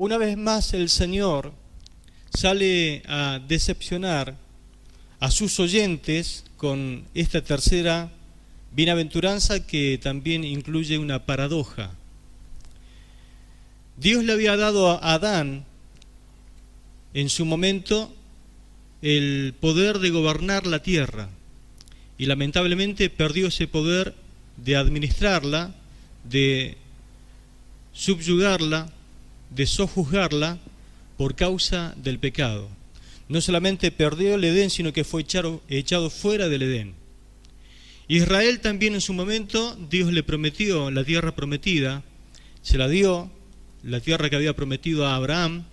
Una vez más el Señor sale a decepcionar a sus oyentes con esta tercera bienaventuranza que también incluye una paradoja. Dios le había dado a Adán en su momento el poder de gobernar la tierra y lamentablemente perdió ese poder de administrarla, de subyugarla, de sojuzgarla por causa del pecado. No solamente perdió el Edén, sino que fue echado fuera del Edén. Israel también en su momento, Dios le prometió la tierra prometida, se la dio, la tierra que había prometido a Abraham.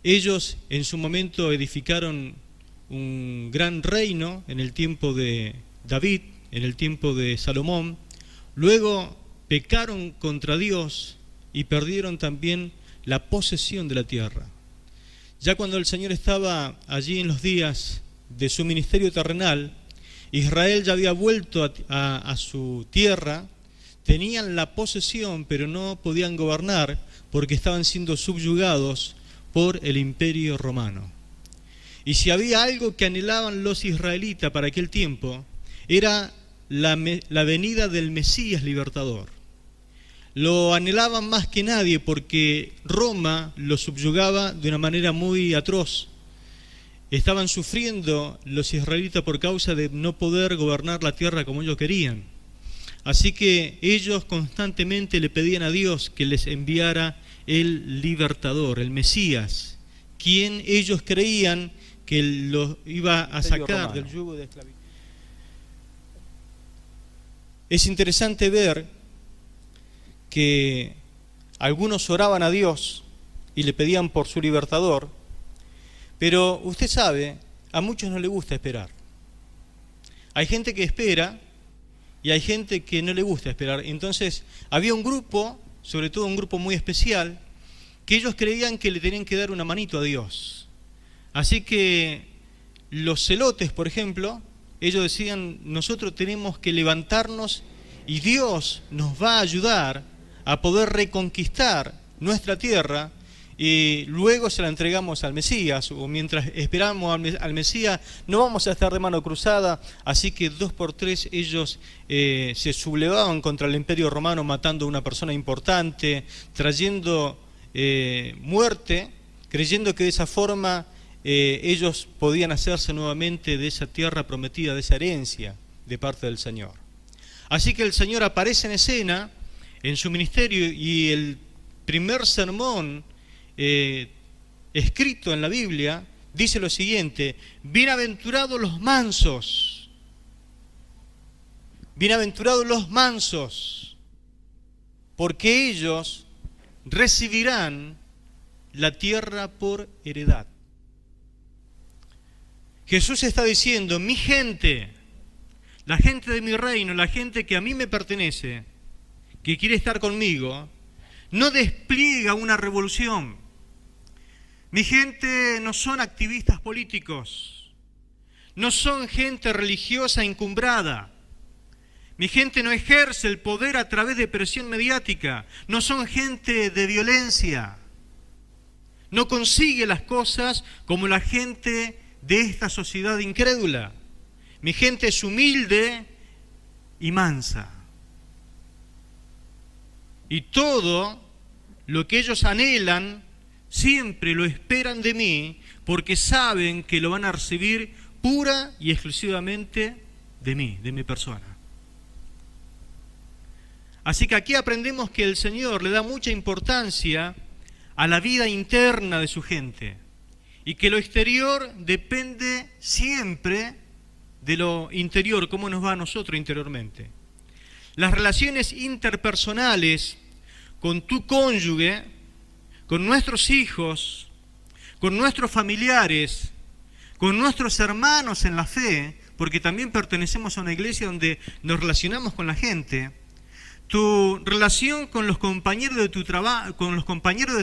Ellos en su momento edificaron un gran reino en el tiempo de David, en el tiempo de Salomón. Luego pecaron contra Dios y perdieron también la posesión de la tierra. Ya cuando el Señor estaba allí en los días de su ministerio terrenal, Israel ya había vuelto a su tierra, tenían la posesión, pero no podían gobernar porque estaban siendo subyugados por el imperio romano. Y si había algo que anhelaban los israelitas para aquel tiempo, era la venida del Mesías libertador. Lo anhelaban más que nadie porque Roma lo subyugaba de una manera muy atroz. Estaban sufriendo los israelitas por causa de no poder gobernar la tierra como ellos querían. Así que ellos constantemente le pedían a Dios que les enviara el libertador, el Mesías, quien ellos creían que los iba a sacar del yugo de esclavitud. Es interesante ver que algunos oraban a Dios y le pedían por su libertador, pero usted sabe, a muchos no les gusta esperar. Hay gente que espera y hay gente que no le gusta esperar. Entonces había un grupo, sobre todo un grupo muy especial, que ellos creían que le tenían que dar una manito a Dios. Así que los celotes, por ejemplo, ellos decían, nosotros tenemos que levantarnos y Dios nos va a ayudar a poder reconquistar nuestra tierra y luego se la entregamos al Mesías, o mientras esperamos al Mesías no vamos a estar de mano cruzada. Así que 2 por 3 ellos se sublevaban contra el imperio romano, matando a una persona importante, trayendo muerte, creyendo que de esa forma ellos podían hacerse nuevamente de esa tierra prometida, de esa herencia de parte del Señor. Así que el Señor aparece en escena en su ministerio y el primer sermón escrito en la Biblia dice lo siguiente: bienaventurados los mansos, bienaventurados los mansos, porque ellos recibirán la tierra por heredad. Jesús está diciendo, mi gente, la gente de mi reino, la gente que a mí me pertenece, que quiere estar conmigo, no despliega una revolución. Mi gente no son activistas políticos, no son gente religiosa encumbrada. Mi gente no ejerce el poder a través de presión mediática, no son gente de violencia. No consigue las cosas como la gente de esta sociedad incrédula. Mi gente es humilde y mansa. Y todo lo que ellos anhelan, siempre lo esperan de mí, porque saben que lo van a recibir pura y exclusivamente de mí, de mi persona. Así que aquí aprendemos que el Señor le da mucha importancia a la vida interna de su gente, y que lo exterior depende siempre de lo interior, cómo nos va a nosotros interiormente. Las relaciones interpersonales con tu cónyuge, con nuestros hijos, con nuestros familiares, con nuestros hermanos en la fe, porque también pertenecemos a una iglesia donde nos relacionamos con la gente. Tu relación con los compañeros de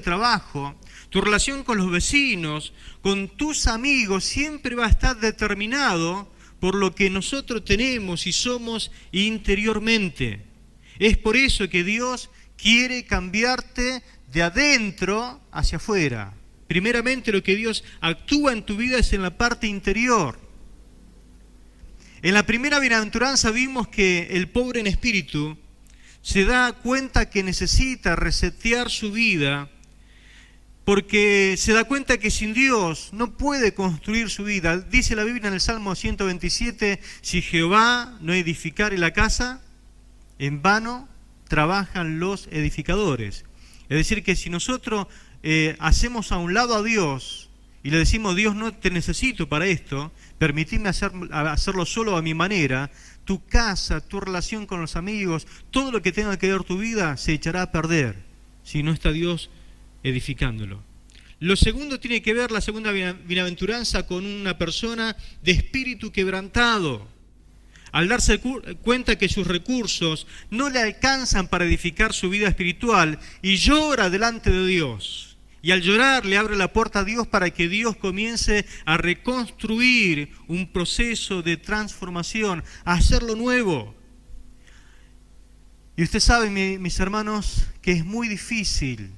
trabajo, tu relación con los vecinos, con tus amigos, siempre va a estar determinado por lo que nosotros tenemos y somos interiormente. Es por eso que Dios quiere cambiarte de adentro hacia afuera. Primeramente lo que Dios actúa en tu vida es en la parte interior. En la primera bienaventuranza vimos que el pobre en espíritu se da cuenta que necesita resetear su vida porque se da cuenta que sin Dios no puede construir su vida. Dice la Biblia en el Salmo 127, si Jehová no edificare la casa, en vano trabajan los edificadores. Es decir, que si nosotros hacemos a un lado a Dios y le decimos, Dios, no te necesito para esto, permitidme hacerlo solo a mi manera, tu casa, tu relación con los amigos, todo lo que tenga que ver tu vida se echará a perder si no está Dios edificándolo. Lo segundo tiene que ver, la segunda bienaventuranza, con una persona de espíritu quebrantado. Al darse cuenta que sus recursos no le alcanzan para edificar su vida espiritual y llora delante de Dios. Y al llorar le abre la puerta a Dios para que Dios comience a reconstruir un proceso de transformación, a hacerlo nuevo. Y usted sabe, mis hermanos, que es muy difícil,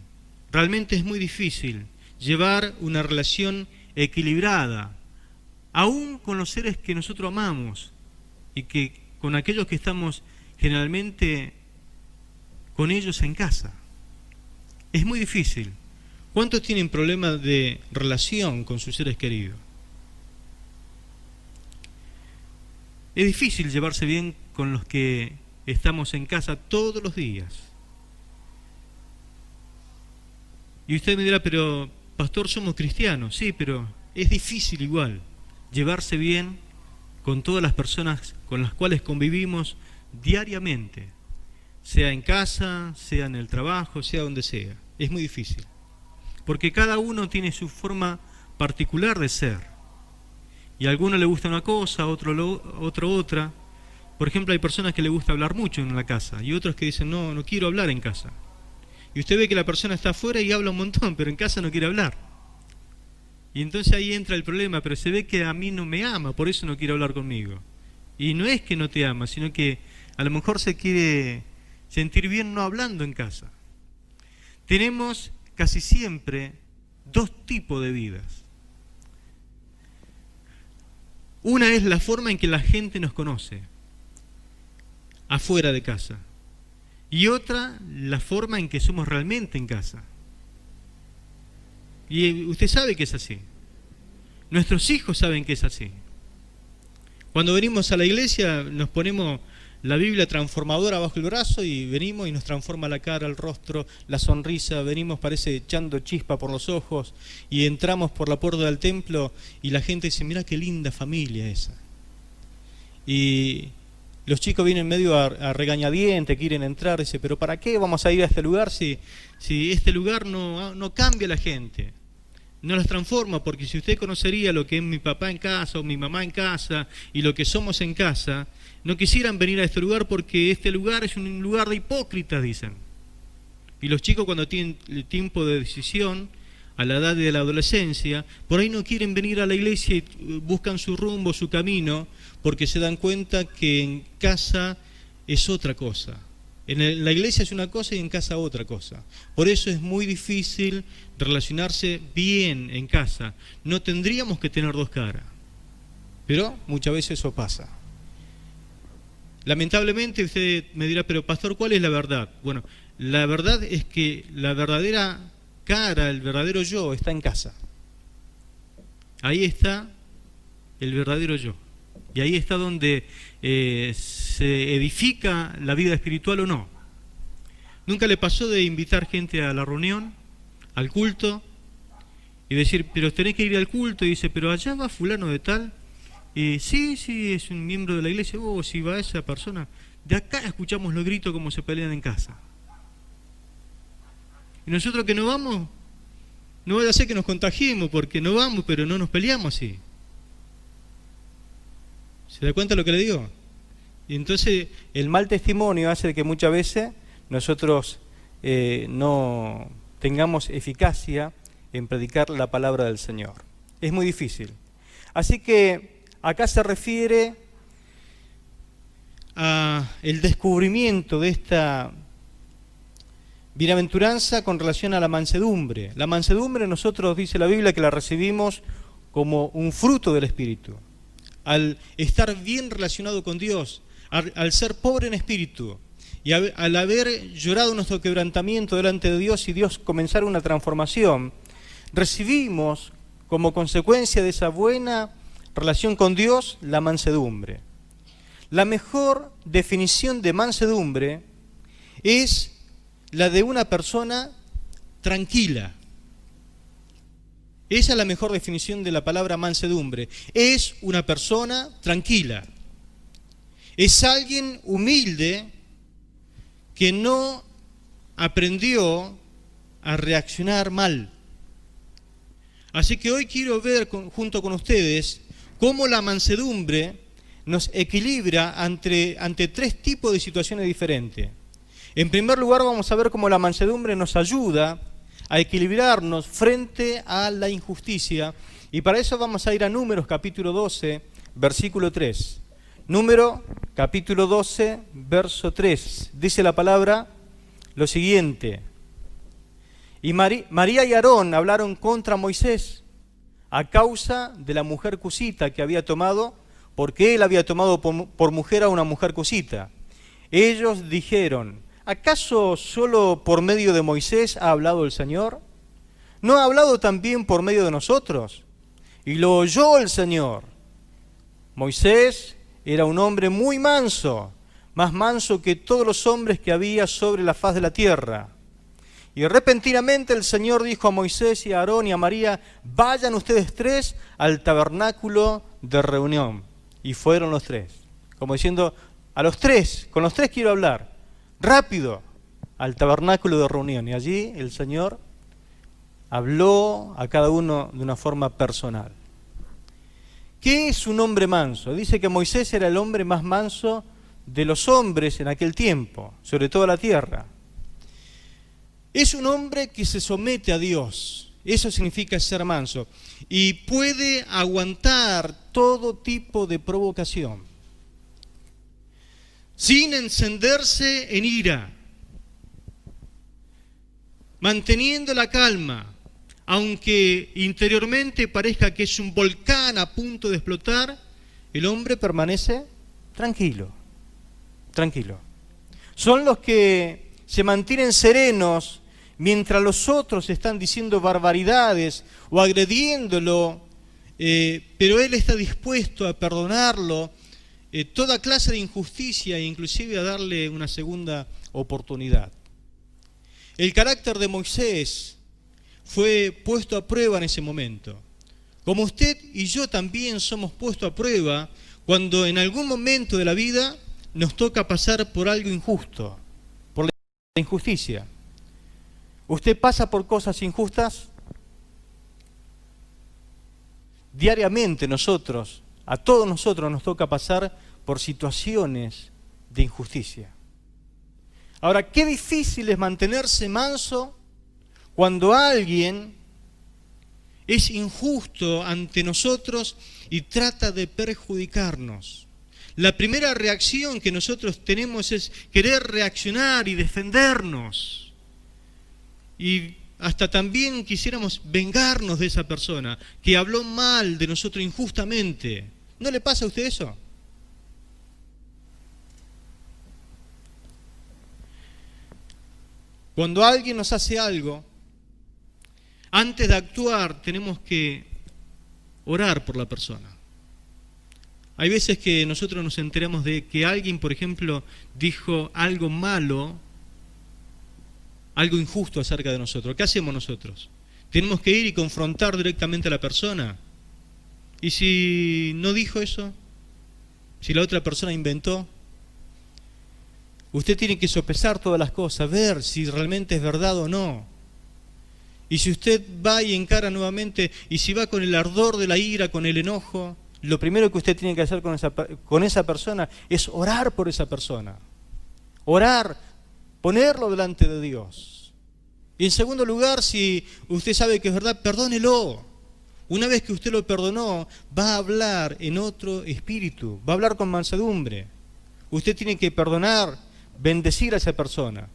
realmente es muy difícil llevar una relación equilibrada, aún con los seres que nosotros amamos y que con aquellos que estamos generalmente con ellos en casa. Es muy difícil. ¿Cuántos tienen problemas de relación con sus seres queridos? Es difícil llevarse bien con los que estamos en casa todos los días. Y usted me dirá, pero pastor, somos cristianos. Sí, pero es difícil igual llevarse bien con todas las personas con las cuales convivimos diariamente, sea en casa, sea en el trabajo, sea donde sea. Es muy difícil, porque cada uno tiene su forma particular de ser, y a alguno le gusta una cosa, a otro otra. Por ejemplo, hay personas que le gusta hablar mucho en la casa, y otros que dicen, no quiero hablar en casa. Y usted ve que la persona está afuera y habla un montón, pero en casa no quiere hablar. Y entonces ahí entra el problema, pero se ve que a mí no me ama, por eso no quiere hablar conmigo. Y no es que no te ama, sino que a lo mejor se quiere sentir bien no hablando en casa. Tenemos casi siempre dos tipos de vidas. Una es la forma en que la gente nos conoce, afuera de casa. Y otra, la forma en que somos realmente en casa. Y usted sabe que es así. Nuestros hijos saben que es así. Cuando venimos a la iglesia nos ponemos la Biblia transformadora bajo el brazo y venimos y nos transforma la cara, el rostro, la sonrisa. Venimos, parece, echando chispa por los ojos y entramos por la puerta del templo y la gente dice, mira qué linda familia esa. Y los chicos vienen medio a regañadientes, quieren entrar, dice, pero ¿para qué vamos a ir a este lugar si este lugar no cambia a la gente? No las transforma, porque si usted conocería lo que es mi papá en casa o mi mamá en casa y lo que somos en casa, no quisieran venir a este lugar porque este lugar es un lugar de hipócritas, dicen. Y los chicos cuando tienen el tiempo de decisión, a la edad de la adolescencia, por ahí no quieren venir a la iglesia y buscan su rumbo, su camino, porque se dan cuenta que en casa es otra cosa. En la iglesia es una cosa y en casa otra cosa. Por eso es muy difícil relacionarse bien en casa. No tendríamos que tener dos caras, pero muchas veces eso pasa. Lamentablemente usted me dirá, pero pastor, ¿cuál es la verdad? Bueno, la verdad es que la verdadera cara, el verdadero yo está en casa. Ahí está el verdadero yo. Y ahí está donde se edifica la vida espiritual o no. ¿Nunca le pasó de invitar gente a la reunión, al culto, y decir, pero tenés que ir al culto? Y dice, pero allá va fulano de tal. Y sí, es un miembro de la iglesia. Oh, si va esa persona. De acá escuchamos los gritos como se pelean en casa. Y nosotros que no vamos, no vaya a ser que nos contagiemos, porque no vamos, pero no nos peleamos así. ¿Se da cuenta lo que le digo? Y entonces el mal testimonio hace que muchas veces nosotros no tengamos eficacia en predicar la palabra del Señor. Es muy difícil. Así que acá se refiere a el descubrimiento de Bienaventuranza con relación a la mansedumbre. La mansedumbre nosotros, dice la Biblia, que la recibimos como un fruto del Espíritu. Al estar bien relacionado con Dios, al ser pobre en espíritu, y al haber llorado nuestro quebrantamiento delante de Dios y Dios comenzar una transformación, recibimos como consecuencia de esa buena relación con Dios la mansedumbre. La mejor definición de mansedumbre es la de una persona tranquila. Esa es la mejor definición de la palabra mansedumbre. Es una persona tranquila. Es alguien humilde que no aprendió a reaccionar mal. Así que hoy quiero ver junto con ustedes cómo la mansedumbre nos equilibra ante tres tipos de situaciones diferentes. En primer lugar, vamos a ver cómo la mansedumbre nos ayuda a equilibrarnos frente a la injusticia. Y para eso vamos a ir a Números capítulo 12, versículo 3. Número capítulo 12, verso 3. Dice la palabra lo siguiente. Y María y Aarón hablaron contra Moisés a causa de la mujer cusita que había tomado, porque él había tomado por mujer a una mujer cusita. Ellos dijeron: ¿acaso solo por medio de Moisés ha hablado el Señor? ¿No ha hablado también por medio de nosotros? Y lo oyó el Señor. Moisés era un hombre muy manso, más manso que todos los hombres que había sobre la faz de la tierra. Y repentinamente el Señor dijo a Moisés y a Aarón y a María: vayan ustedes tres al tabernáculo de reunión. Y fueron los tres, como diciendo, a los tres, con los tres quiero hablar. Rápido, al tabernáculo de reunión. Y allí el Señor habló a cada uno de una forma personal. ¿Qué es un hombre manso? Dice que Moisés era el hombre más manso de los hombres en aquel tiempo, sobre toda la tierra. Es un hombre que se somete a Dios. Eso significa ser manso. Y puede aguantar todo tipo de provocación, sin encenderse en ira, manteniendo la calma, aunque interiormente parezca que es un volcán a punto de explotar, el hombre permanece tranquilo, tranquilo. Son los que se mantienen serenos mientras los otros están diciendo barbaridades o agrediéndolo, pero él está dispuesto a perdonarlo, toda clase de injusticia e inclusive a darle una segunda oportunidad. El carácter de Moisés fue puesto a prueba en ese momento. Como usted y yo también somos puestos a prueba cuando en algún momento de la vida nos toca pasar por algo injusto, por la injusticia. ¿Usted pasa por cosas injustas? Diariamente a todos nosotros nos toca pasar por situaciones de injusticia. Ahora, qué difícil es mantenerse manso cuando alguien es injusto ante nosotros y trata de perjudicarnos. La primera reacción que nosotros tenemos es querer reaccionar y defendernos. Y hasta también quisiéramos vengarnos de esa persona que habló mal de nosotros injustamente. ¿No le pasa a usted eso? Cuando alguien nos hace algo, antes de actuar tenemos que orar por la persona. Hay veces que nosotros nos enteramos de que alguien, por ejemplo, dijo algo malo, algo injusto acerca de nosotros. ¿Qué hacemos nosotros? ¿Tenemos que ir y confrontar directamente a la persona? ¿Y si no dijo eso? ¿Si la otra persona inventó? Usted tiene que sopesar todas las cosas, ver si realmente es verdad o no. Y si usted va y encara nuevamente, y si va con el ardor de la ira, con el enojo, lo primero que usted tiene que hacer con esa persona es orar por esa persona. Orar, ponerlo delante de Dios. Y en segundo lugar, si usted sabe que es verdad, perdónelo. Una vez que usted lo perdonó, va a hablar en otro espíritu, va a hablar con mansedumbre. Usted tiene que perdonar, bendecir a esa persona.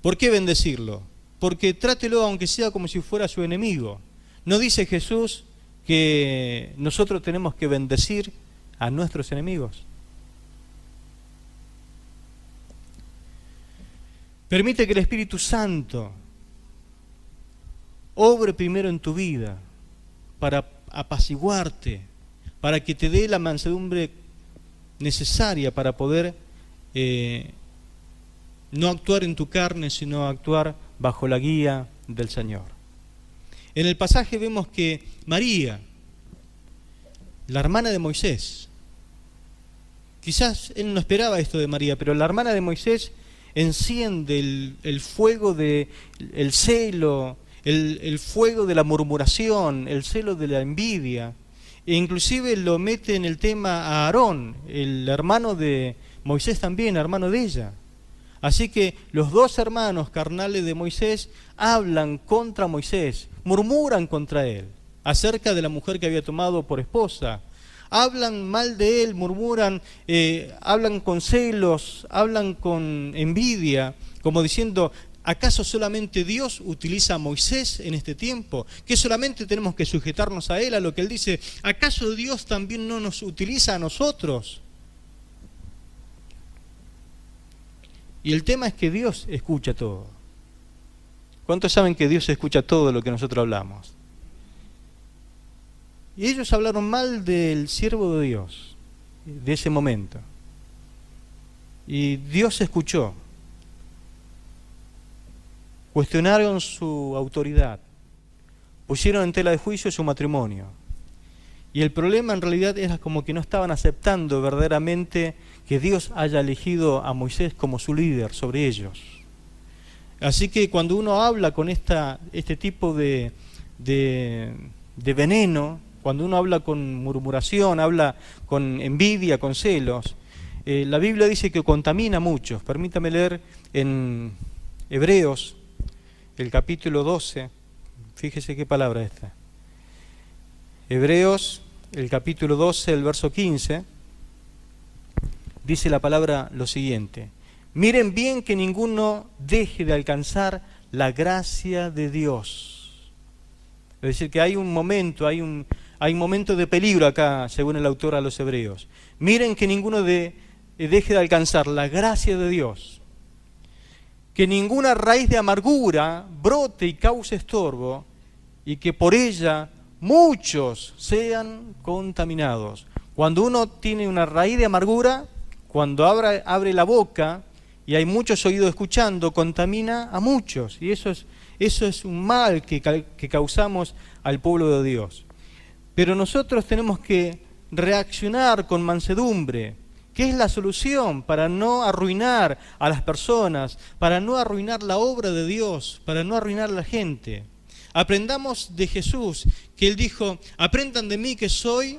¿Por qué bendecirlo? Porque trátelo aunque sea como si fuera su enemigo. ¿No dice Jesús que nosotros tenemos que bendecir a nuestros enemigos? Permite que el Espíritu Santo obre primero en tu vida para apaciguarte, para que te dé la mansedumbre necesaria para poder no actuar en tu carne, sino actuar bajo la guía del Señor. En el pasaje vemos que María, la hermana de Moisés, quizás él no esperaba esto de María, pero la hermana de Moisés enciende el fuego del celo, el fuego de la murmuración, el celo de la envidia, e inclusive lo mete en el tema a Aarón, el hermano de Moisés también, hermano de ella. Así que los dos hermanos carnales de Moisés hablan contra Moisés, murmuran contra él, acerca de la mujer que había tomado por esposa. Hablan mal de él, murmuran, hablan con celos, hablan con envidia, como diciendo, ¿acaso solamente Dios utiliza a Moisés en este tiempo? ¿Que solamente tenemos que sujetarnos a él, a lo que él dice? ¿Acaso Dios también no nos utiliza a nosotros? Y el tema es que Dios escucha todo. ¿Cuántos saben que Dios escucha todo lo que nosotros hablamos? Y ellos hablaron mal del siervo de Dios, de ese momento. Y Dios escuchó. Cuestionaron su autoridad. Pusieron en tela de juicio su matrimonio. Y el problema en realidad era como que no estaban aceptando verdaderamente que Dios haya elegido a Moisés como su líder sobre ellos. Así que cuando uno habla con este tipo de veneno, cuando uno habla con murmuración, habla con envidia, con celos, la Biblia dice que contamina a muchos. Permítame leer en Hebreos, el capítulo 12, fíjese qué palabra esta. Hebreos, el capítulo 12, el verso 15, dice la palabra lo siguiente: miren bien que ninguno deje de alcanzar la gracia de Dios. Es decir, que hay un momento, hay un momento de peligro acá, según el autor a los Hebreos. Miren que ninguno deje de alcanzar la gracia de Dios. Que ninguna raíz de amargura brote y cause estorbo, y que por ella muchos sean contaminados. Cuando uno tiene una raíz de amargura, cuando abre la boca y hay muchos oídos escuchando, contamina a muchos. Y eso es un mal que causamos al pueblo de Dios. Pero nosotros tenemos que reaccionar con mansedumbre. ¿Qué es la solución para no arruinar a las personas, para no arruinar la obra de Dios, para no arruinar a la gente? Aprendamos de Jesús, que Él dijo, aprendan de mí que soy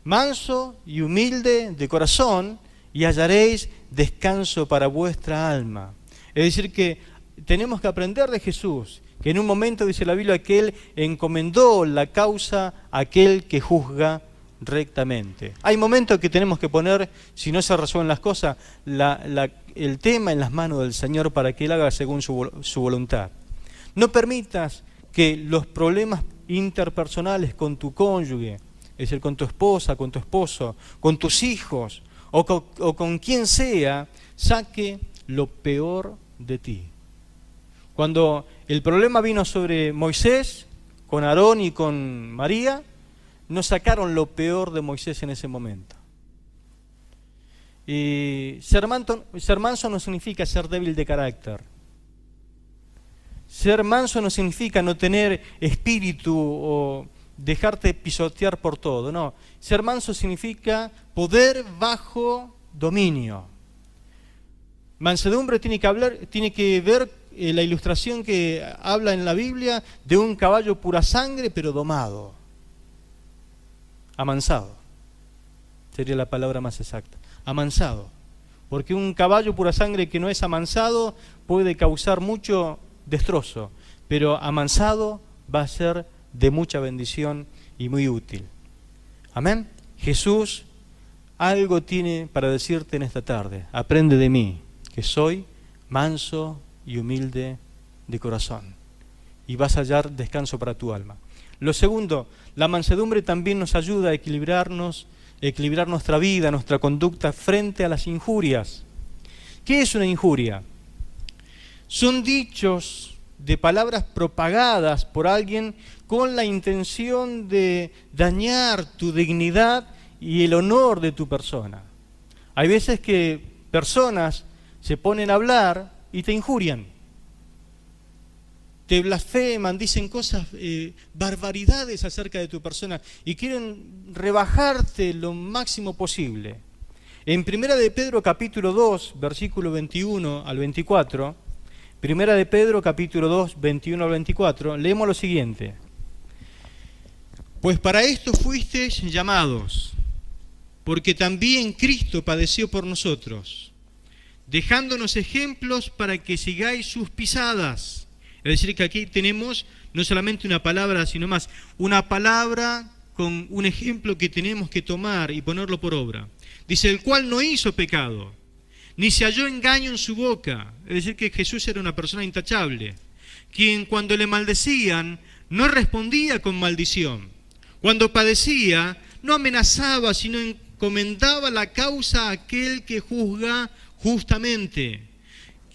manso y humilde de corazón y hallaréis descanso para vuestra alma. Es decir, que tenemos que aprender de Jesús, que en un momento dice la Biblia que Él encomendó la causa a aquel que juzga rectamente. Hay momentos que tenemos que poner, si no se resuelven las cosas, el tema en las manos del Señor para que Él haga según su voluntad. No permitas que los problemas interpersonales con tu cónyuge, es decir, con tu esposa, con tu esposo, con tus hijos o con quien sea, saque lo peor de ti. Cuando el problema vino sobre Moisés, con Aarón y con María, no sacaron lo peor de Moisés en ese momento. Y ser manso no significa ser débil de carácter. Ser manso no significa no tener espíritu o dejarte pisotear por todo, no. Ser manso significa poder bajo dominio. Mansedumbre tiene que ver la ilustración que habla en la Biblia de un caballo pura sangre pero domado, amansado, sería la palabra más exacta, amansado, porque un caballo pura sangre que no es amansado puede causar mucho destrozo, pero amansado va a ser de mucha bendición y muy útil. Amén. Jesús algo tiene para decirte en esta tarde. Aprende de mí, que soy manso y humilde de corazón, y vas a hallar descanso para tu alma. Lo segundo, la mansedumbre también nos ayuda a equilibrar nuestra vida, nuestra conducta frente a las injurias. ¿Qué es una injuria? Son dichos de palabras propagadas por alguien con la intención de dañar tu dignidad y el honor de tu persona. Hay veces que personas se ponen a hablar y te injurian, te blasfeman, dicen cosas, barbaridades acerca de tu persona y quieren rebajarte lo máximo posible. En Primera de Pedro capítulo 2, versículo 21 al 24, Primera de Pedro capítulo 2, 21 al 24, leemos lo siguiente. Pues para esto fuisteis llamados, porque también Cristo padeció por nosotros, dejándonos ejemplos para que sigáis sus pisadas. Es decir, que aquí tenemos no solamente una palabra, sino más, una palabra con un ejemplo que tenemos que tomar y ponerlo por obra. Dice, el cual no hizo pecado, ni se halló engaño en su boca. Es decir, que Jesús era una persona intachable, quien cuando le maldecían no respondía con maldición. Cuando padecía, no amenazaba, sino encomendaba la causa a aquel que juzga justamente,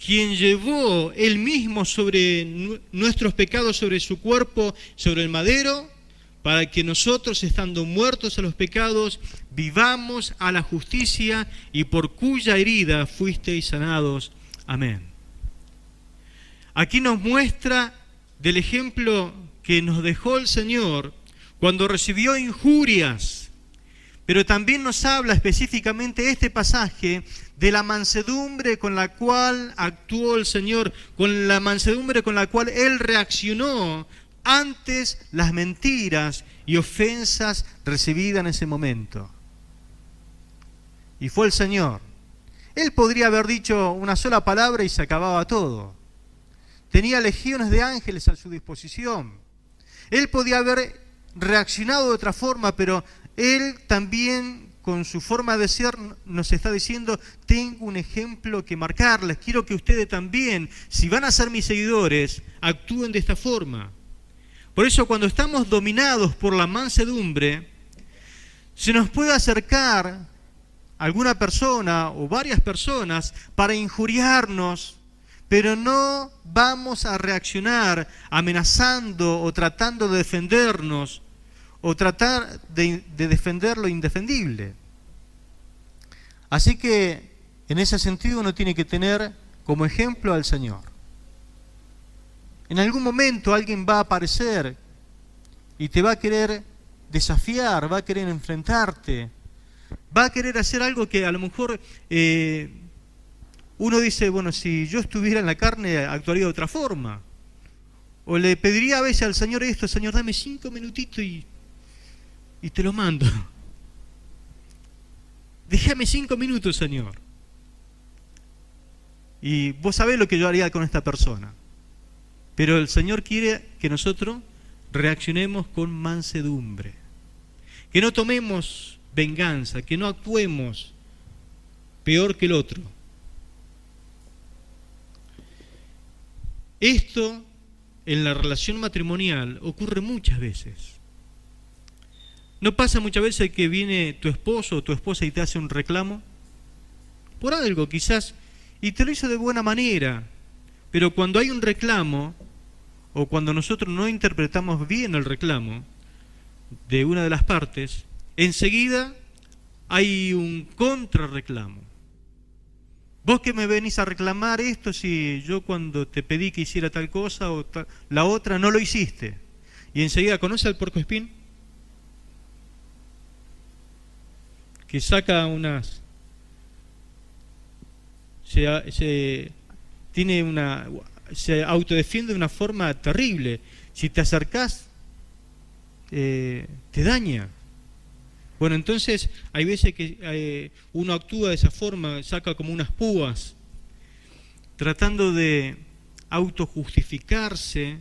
quien llevó él mismo sobre nuestros pecados sobre su cuerpo, sobre el madero, para que nosotros, estando muertos a los pecados, vivamos a la justicia, y por cuya herida fuisteis sanados. Amén. Aquí nos muestra del ejemplo que nos dejó el Señor cuando recibió injurias, pero también nos habla específicamente este pasaje de la mansedumbre con la cual actuó el Señor, con la mansedumbre con la cual Él reaccionó antes las mentiras y ofensas recibidas en ese momento. Y fue el Señor. Él podría haber dicho una sola palabra y se acababa todo. Tenía legiones de ángeles a su disposición. Él podía haber reaccionado de otra forma, pero Él también, con su forma de ser, nos está diciendo, tengo un ejemplo que marcarles. Quiero que ustedes también, si van a ser mis seguidores, actúen de esta forma. Por eso, cuando estamos dominados por la mansedumbre, se nos puede acercar alguna persona o varias personas para injuriarnos, pero no vamos a reaccionar amenazando o tratando de defendernos o tratar de defender lo indefendible. Así que, en ese sentido, uno tiene que tener como ejemplo al Señor. En algún momento alguien va a aparecer y te va a querer desafiar, va a querer enfrentarte, va a querer hacer algo que a lo mejor uno dice, bueno, si yo estuviera en la carne actuaría de otra forma. O le pediría a veces al Señor esto, Señor, dame 5 minutitos y te lo mando. Déjame 5 minutos, Señor. Y vos sabés lo que yo haría con esta persona. Pero el Señor quiere que nosotros reaccionemos con mansedumbre. Que no tomemos venganza, que no actuemos peor que el otro. Esto en la relación matrimonial ocurre muchas veces. ¿No pasa muchas veces que viene tu esposo o tu esposa y te hace un reclamo? Por algo quizás, y te lo hizo de buena manera, pero cuando hay un reclamo, o cuando nosotros no interpretamos bien el reclamo de una de las partes, enseguida hay un contrarreclamo. Vos que me venís a reclamar esto si yo cuando te pedí que hiciera tal cosa o la otra no lo hiciste. Y enseguida, ¿conoce al puercoespín? Que saca unas... se autodefiende de una forma terrible. Si te acercás, te daña. Bueno, entonces hay veces que uno actúa de esa forma, saca como unas púas, tratando de autojustificarse,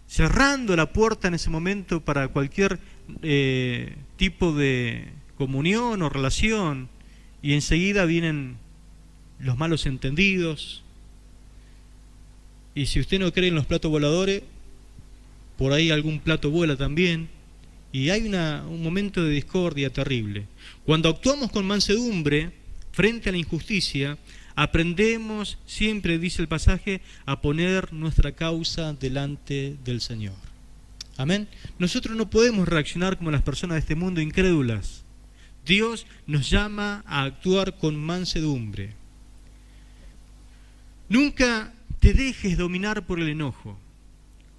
cerrando la puerta en ese momento para cualquier tipo de comunión o relación, y enseguida vienen los malos entendidos, Y si usted no cree en los platos voladores, por ahí algún plato vuela también. Y hay un momento de discordia terrible. Cuando actuamos con mansedumbre frente a la injusticia, aprendemos siempre, dice el pasaje, a poner nuestra causa delante del Señor. Amén. Nosotros no podemos reaccionar como las personas de este mundo incrédulas. Dios nos llama a actuar con mansedumbre. Nunca te dejes dominar por el enojo.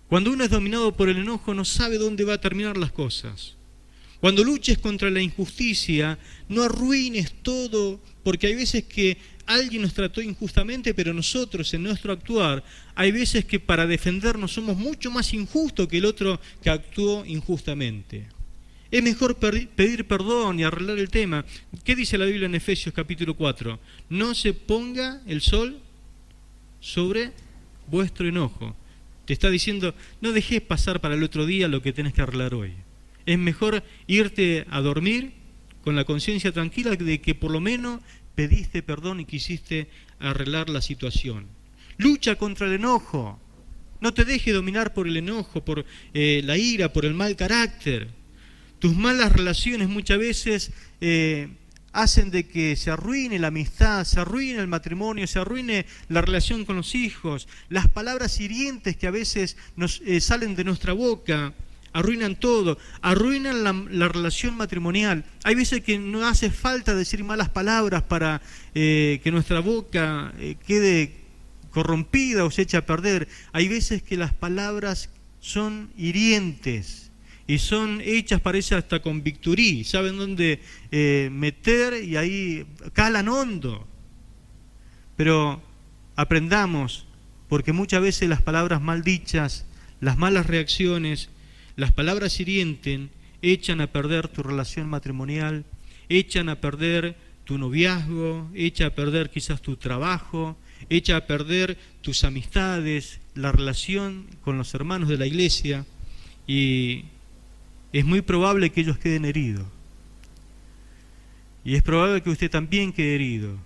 Cuando uno es dominado por el enojo no sabe dónde va a terminar las cosas. Cuando luches contra la injusticia, no arruines todo, porque hay veces que alguien nos trató injustamente, pero nosotros en nuestro actuar, hay veces que para defendernos somos mucho más injustos que el otro que actuó injustamente. Es mejor pedir perdón y arreglar el tema. ¿Qué dice la Biblia en Efesios capítulo 4? No se ponga el sol sobre vuestro enojo. Te está diciendo, no dejes pasar para el otro día lo que tenés que arreglar hoy. Es mejor irte a dormir con la conciencia tranquila de que por lo menos pediste perdón y quisiste arreglar la situación. Lucha contra el enojo. No te dejes dominar por el enojo, por la ira, por el mal carácter. Tus malas relaciones muchas veces hacen de que se arruine la amistad, se arruine el matrimonio, se arruine la relación con los hijos. Las palabras hirientes que a veces nos salen de nuestra boca arruinan todo, arruinan la relación matrimonial. Hay veces que no hace falta decir malas palabras para que nuestra boca quede corrompida o se eche a perder. Hay veces que las palabras son hirientes y son hechas, parece hasta con bisturí, saben dónde meter y ahí calan hondo. Pero aprendamos, porque muchas veces las palabras mal dichas, las malas reacciones, las palabras hirientes echan a perder tu relación matrimonial, echan a perder tu noviazgo, echan a perder quizás tu trabajo, echan a perder tus amistades, la relación con los hermanos de la iglesia, y es muy probable que ellos queden heridos. Y es probable que usted también quede herido.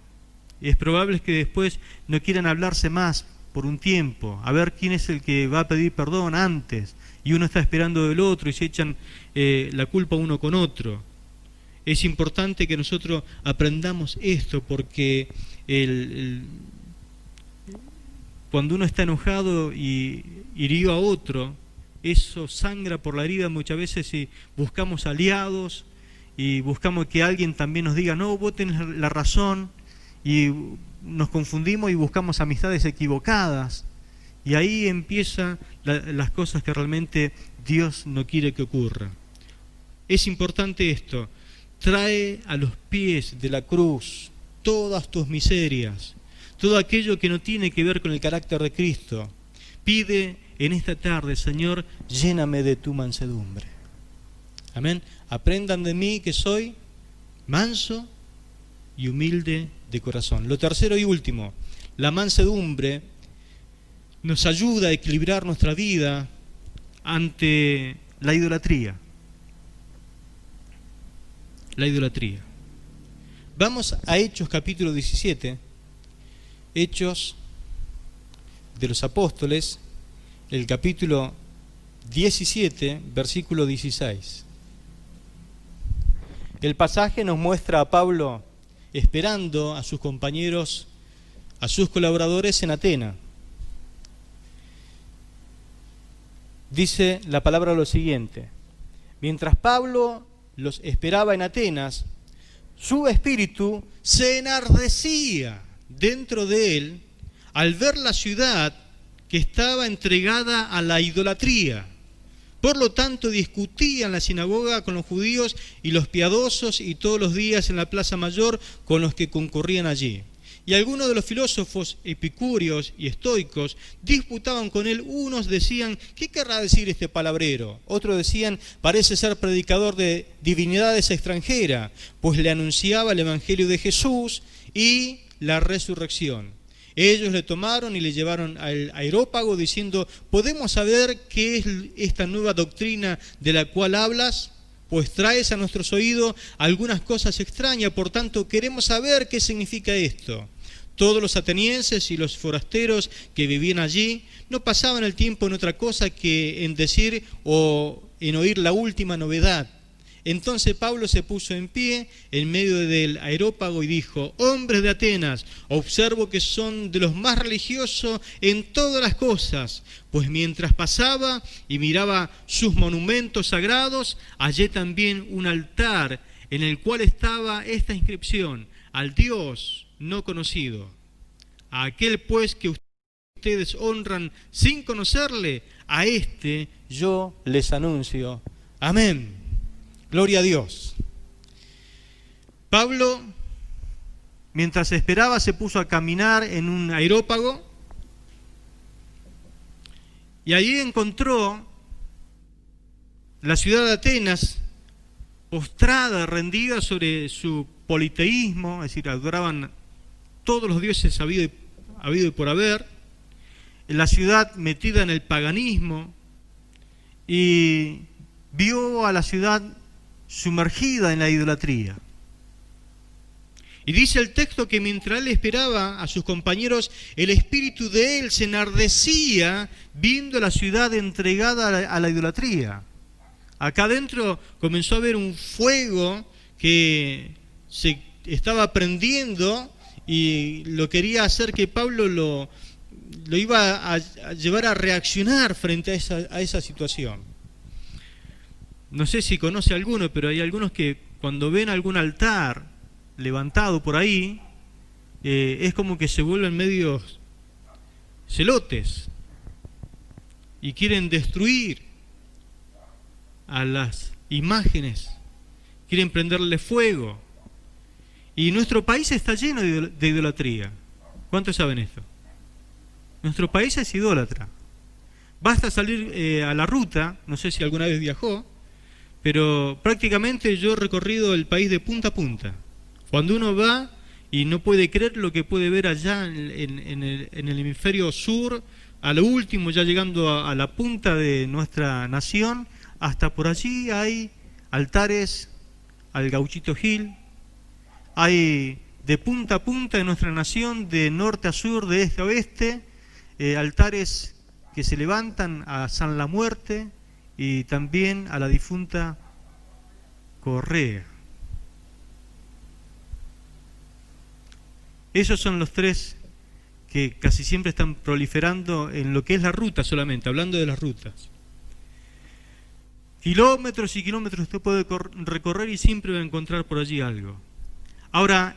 Y es probable que después no quieran hablarse más por un tiempo, a ver quién es el que va a pedir perdón antes, y uno está esperando del otro y se echan la culpa uno con otro. Es importante que nosotros aprendamos esto, porque cuando uno está enojado y hirió a otro, eso sangra por la herida muchas veces, y buscamos aliados y buscamos que alguien también nos diga, no, vos tenés la razón, y nos confundimos y buscamos amistades equivocadas, y ahí empiezan las cosas que realmente Dios no quiere que ocurra. Es importante esto: trae a los pies de la cruz todas tus miserias, todo aquello que no tiene que ver con el carácter de Cristo. Pide en esta tarde, Señor, lléname de tu mansedumbre. Amén. Aprendan de mí que soy manso y humilde de corazón. Lo tercero y último, la mansedumbre nos ayuda a equilibrar nuestra vida ante la idolatría. La idolatría. Vamos a Hechos capítulo 17, Hechos de los Apóstoles, el capítulo 17, versículo 16. El pasaje nos muestra a Pablo esperando a sus compañeros, a sus colaboradores en Atenas. Dice la palabra lo siguiente: mientras Pablo los esperaba en Atenas, su espíritu se enardecía dentro de él al ver la ciudad que estaba entregada a la idolatría. Por lo tanto, discutía en la sinagoga con los judíos y los piadosos, y todos los días en la plaza mayor con los que concurrían allí. Y algunos de los filósofos epicúreos y estoicos disputaban con él. Unos decían, ¿qué querrá decir este palabrero? Otros decían, parece ser predicador de divinidades extranjeras, pues le anunciaba el evangelio de Jesús y la resurrección. Ellos le tomaron y le llevaron al Areópago diciendo, ¿podemos saber qué es esta nueva doctrina de la cual hablas? Pues traes a nuestros oídos algunas cosas extrañas, por tanto queremos saber qué significa esto. Todos los atenienses y los forasteros que vivían allí no pasaban el tiempo en otra cosa que en decir o en oír la última novedad. Entonces Pablo se puso en pie en medio del areópago y dijo: hombres de Atenas, observo que son de los más religiosos en todas las cosas, pues mientras pasaba y miraba sus monumentos sagrados, hallé también un altar en el cual estaba esta inscripción: al Dios no conocido. A aquel pues que ustedes honran sin conocerle, a este yo les anuncio. Amén. Gloria a Dios. Pablo, mientras esperaba, se puso a caminar en un areópago y allí encontró la ciudad de Atenas postrada, rendida sobre su politeísmo, es decir, adoraban todos los dioses habido y por haber, la ciudad metida en el paganismo, y vio a la ciudad sumergida en la idolatría. Y dice el texto que mientras él esperaba a sus compañeros, el espíritu de él se enardecía viendo la ciudad entregada a la idolatría. Acá adentro comenzó a haber un fuego que se estaba prendiendo y lo quería hacer que Pablo lo iba a llevar a reaccionar frente a esa situación. No sé si conoce alguno, pero hay algunos que cuando ven algún altar levantado por ahí, es como que se vuelven medios celotes y quieren destruir a las imágenes, quieren prenderle fuego. Y nuestro país está lleno de idolatría. ¿Cuántos saben esto? Nuestro país es idólatra. Basta salir a la ruta, no sé si alguna vez viajó, pero prácticamente yo he recorrido el país de punta a punta. Cuando uno va y no puede creer lo que puede ver allá en el hemisferio sur, a lo último, ya llegando a la punta de nuestra nación, hasta por allí hay altares al Gauchito Gil, hay de punta a punta de nuestra nación, de norte a sur, de este a oeste, altares que se levantan a San La Muerte y también a la difunta Correa. Esos son los tres que casi siempre están proliferando en lo que es la ruta solamente, hablando de las rutas. Kilómetros y kilómetros usted puede recorrer y siempre va a encontrar por allí algo. Ahora,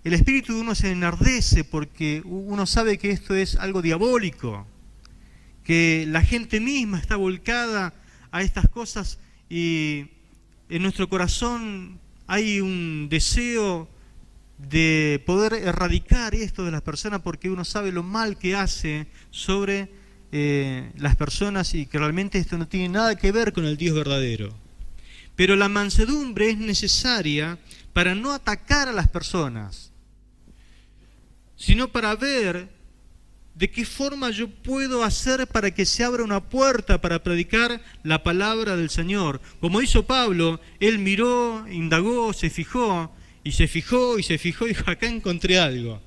el espíritu de uno se enardece porque uno sabe que esto es algo diabólico, que la gente misma está volcada a estas cosas y en nuestro corazón hay un deseo de poder erradicar esto de las personas porque uno sabe lo mal que hace sobre las personas y que realmente esto no tiene nada que ver con el Dios verdadero. Pero la mansedumbre es necesaria para no atacar a las personas, sino para ver de qué forma yo puedo hacer para que se abra una puerta para predicar la palabra del Señor. Como hizo Pablo, él miró, indagó, se fijó, y dijo, acá encontré algo.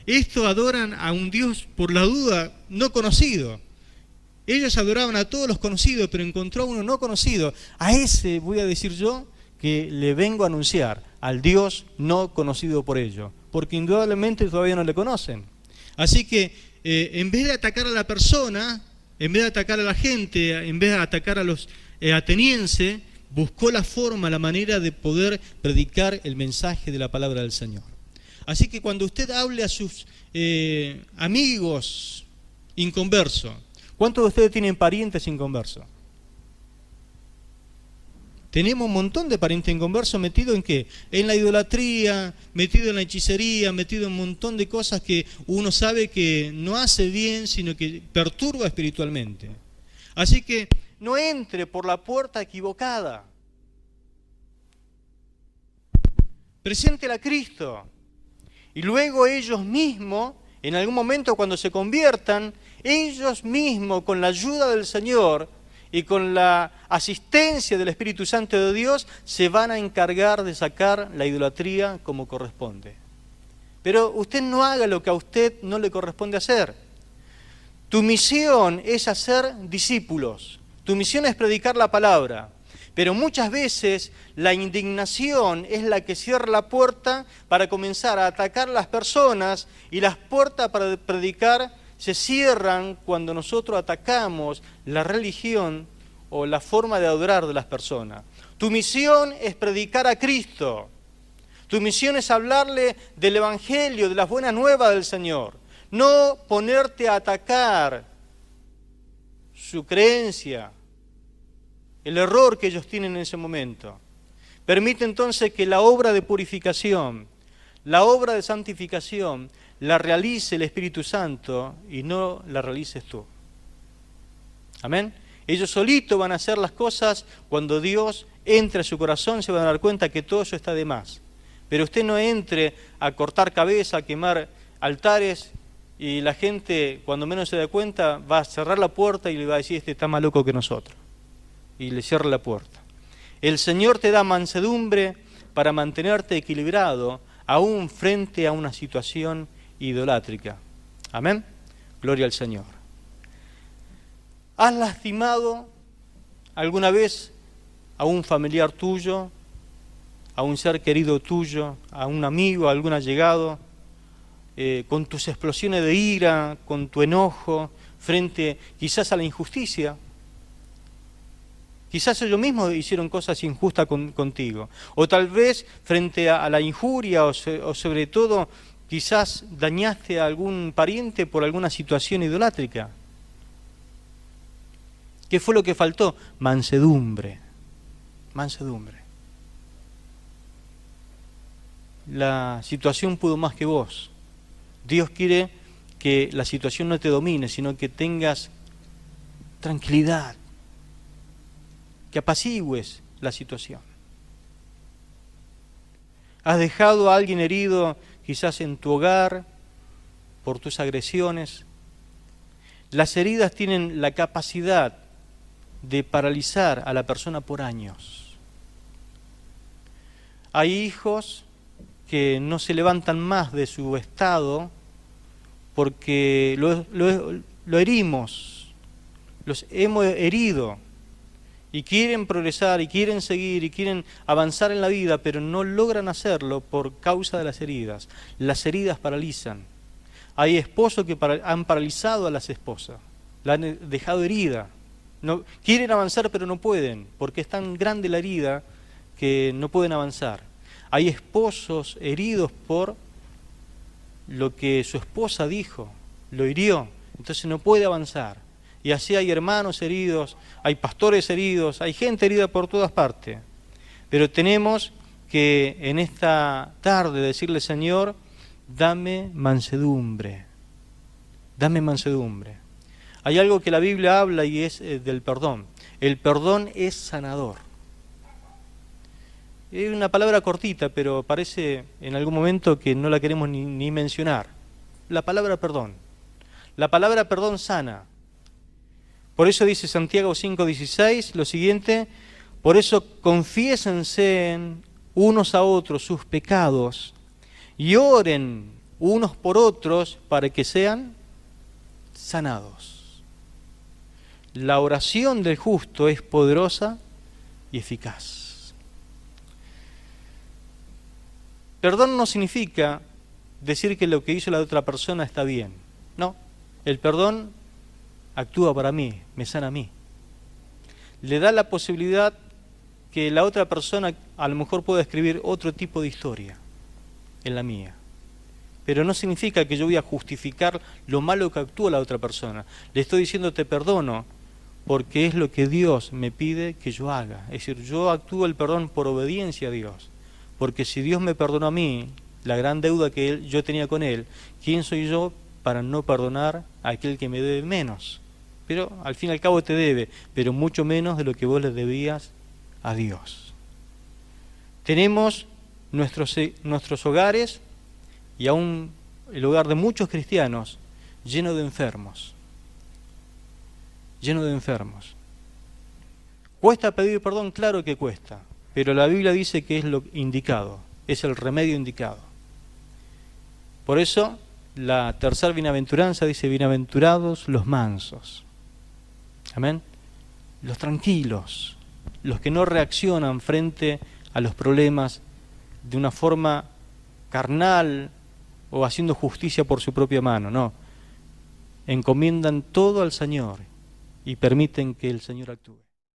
Esto adoran a un Dios, por la duda, no conocido. Ellos adoraban a todos los conocidos, pero encontró a uno no conocido. A ese voy a decir yo que le vengo a anunciar, al Dios no conocido por ellos, porque indudablemente todavía no le conocen. Así que en vez de atacar a la persona, en vez de atacar a la gente, en vez de atacar a los atenienses, buscó la forma, la manera de poder predicar el mensaje de la palabra del Señor. Así que cuando usted hable a sus amigos inconversos, ¿cuántos de ustedes tienen parientes inconversos? Tenemos un montón de parientes inconversos metidos en ¿qué? En la idolatría, metido en la hechicería, metido en un montón de cosas que uno sabe que no hace bien, sino que perturba espiritualmente. Así que no entre por la puerta equivocada. Preséntela a Cristo. Y luego ellos mismos, en algún momento cuando se conviertan, ellos mismos con la ayuda del Señor y con la asistencia del Espíritu Santo de Dios, se van a encargar de sacar la idolatría como corresponde. Pero usted no haga lo que a usted no le corresponde hacer. Tu misión es hacer discípulos. Tu misión es predicar la palabra. Pero muchas veces la indignación es la que cierra la puerta para comenzar a atacar a las personas, y las puertas para predicar se cierran cuando nosotros atacamos la religión o la forma de adorar de las personas. Tu misión es predicar a Cristo. Tu misión es hablarle del Evangelio, de las buenas nuevas del Señor. No ponerte a atacar su creencia, el error que ellos tienen en ese momento. Permite entonces que la obra de purificación, la obra de santificación, la realice el Espíritu Santo y no la realices tú. Amén. Ellos solitos van a hacer las cosas. Cuando Dios entre a su corazón se van a dar cuenta que todo eso está de más. Pero usted no entre a cortar cabeza, a quemar altares, y la gente, cuando menos se da cuenta, va a cerrar la puerta y le va a decir: este está más loco que nosotros. Y le cierra la puerta. El Señor te da mansedumbre para mantenerte equilibrado, aún frente a una situación idolátrica. Amén. Gloria al Señor. ¿Has lastimado alguna vez a un familiar tuyo, a un ser querido tuyo, a un amigo, a algún allegado, con tus explosiones de ira, con tu enojo, frente quizás a la injusticia? Quizás ellos mismos hicieron cosas injustas contigo. O tal vez frente a la injuria, o sobre todo quizás dañaste a algún pariente por alguna situación idolátrica. ¿Qué fue lo que faltó? Mansedumbre. Mansedumbre. La situación pudo más que vos. Dios quiere que la situación no te domine, sino que tengas tranquilidad, que apacigües la situación. Has dejado a alguien herido quizás en tu hogar por tus agresiones. Las heridas tienen la capacidad de paralizar a la persona por años. Hay hijos que no se levantan más de su estado porque lo herimos, los hemos herido, y quieren progresar, y quieren seguir, y quieren avanzar en la vida, pero no logran hacerlo por causa de las heridas. Las heridas paralizan. Hay esposos que han paralizado a las esposas, la han dejado herida. No, quieren avanzar pero no pueden, porque es tan grande la herida que no pueden avanzar. Hay esposos heridos por lo que su esposa dijo, lo hirió, entonces no puede avanzar. Y así hay hermanos heridos, hay pastores heridos, hay gente herida por todas partes. Pero tenemos que en esta tarde decirle: Señor, dame mansedumbre, dame mansedumbre. Hay algo que la Biblia habla y es del perdón. El perdón es sanador. Es una palabra cortita, pero parece en algún momento que no la queremos ni mencionar. La palabra perdón. La palabra perdón sana. Por eso dice Santiago 5:16 lo siguiente: por eso confiésense unos a otros sus pecados y oren unos por otros para que sean sanados. La oración del justo es poderosa y eficaz. Perdón no significa decir que lo que hizo la otra persona está bien. No, el perdón actúa para mí, me sana a mí. Le da la posibilidad que la otra persona a lo mejor pueda escribir otro tipo de historia en la mía. Pero no significa que yo voy a justificar lo malo que actúa la otra persona. Le estoy diciendo: te perdono porque es lo que Dios me pide que yo haga. Es decir, yo actúo el perdón por obediencia a Dios. Porque si Dios me perdonó a mí la gran deuda que yo tenía con Él, ¿quién soy yo para no perdonar a aquel que me debe menos? Pero al fin y al cabo te debe, pero mucho menos de lo que vos le debías a Dios. Tenemos nuestros hogares, y aún el hogar de muchos cristianos, lleno de enfermos. Lleno de enfermos. ¿Cuesta pedir perdón? Claro que cuesta, pero la Biblia dice que es lo indicado, es el remedio indicado. Por eso, la tercera bienaventuranza dice, bienaventurados los mansos. Amén. Los tranquilos, los que no reaccionan frente a los problemas de una forma carnal o haciendo justicia por su propia mano, no. Encomiendan todo al Señor y permiten que el Señor actúe.